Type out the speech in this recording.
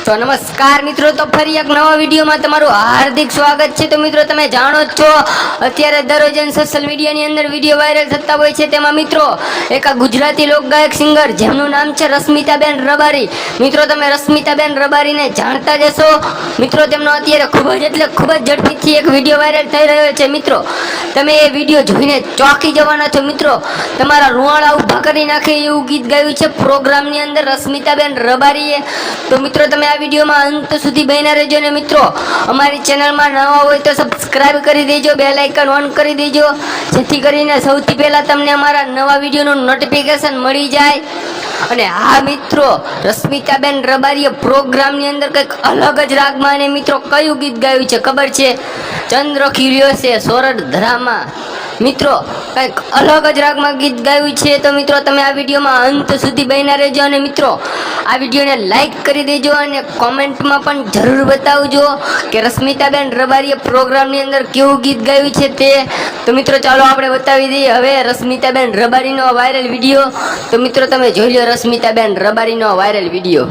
તો નમસ્કાર મિત્રો, તો ફરી એક નવા વિડીયોમાં તમારું હાર્દિક સ્વાગત છે। તો મિત્રો તમે જાણો જ છો અત્યારે દરરોજ સોશિયલ મીડિયાની અંદર વિડીયો વાયરલ થતા હોય છે। તેમાં મિત્રો એક ગુજરાતી લોકગાયક સિંગર જેમનું નામ છે રશ્મિતાબેન રબારી। મિત્રો તમે રશ્મિતાબેન રબારીને જાણતા જ હશો। મિત્રો તેમનો અત્યારે ખૂબ જ ઝડપીથી એક વિડીયો વાયરલ થઈ રહ્યો છે। મિત્રો તમે એ વિડીયો જોઈને ચોંકી જવાના છો। મિત્રો તમારા રૂવાડા ઊભા કરી નાખે એવું ગીત ગાયું છે પ્રોગ્રામની અંદર રશ્મિતાબેન રબારીએ। તો મિત્રો તમે આ વિડીયોમાં અંત સુધી બન્યા રહેજો ને મિત્રો અમારી ચેનલમાં નવા હોય તો સબસ્ક્રાઇબ કરી દેજો, બેલ આઇકન ઓન કરી દેજો, જેથી કરીને સૌથી પહેલા તમને અમારા નવા વિડીયોનું નોટિફિકેશન મળી જાય। અને હા મિત્રો, રશ્મિતાબેન રબારીએ પ્રોગ્રામની અંદર કંઈક અલગ જ રાગમાં અને મિત્રો કયું ગીત ગાયું છે ખબર છે? ચંદ્ર ખીલ્યો છે સોરઠ ધરામાં। મિત્રો કંઈક અલગ જ રાગમાં ગીત ગાયું છે। તો મિત્રો તમે આ વિડીયોમાં અંત સુધી બન્યા રહેજો અને મિત્રો આ વિડીયોને લાઈક કરી દેજો અને કોમેન્ટમાં પણ જરૂર બતાવજો કે રશ્મિતાબેન રબારીએ પ્રોગ્રામની અંદર કેવું ગીત ગાયું છે તે। તો મિત્રો ચાલો આપણે બતાવી દઈએ હવે રશ્મિતાબેન રબારીનો વાયરલ વિડીયો। તો મિત્રો તમે જોઈ લો રશ્મિતાબેન રબારીનો વાયરલ વિડીયો।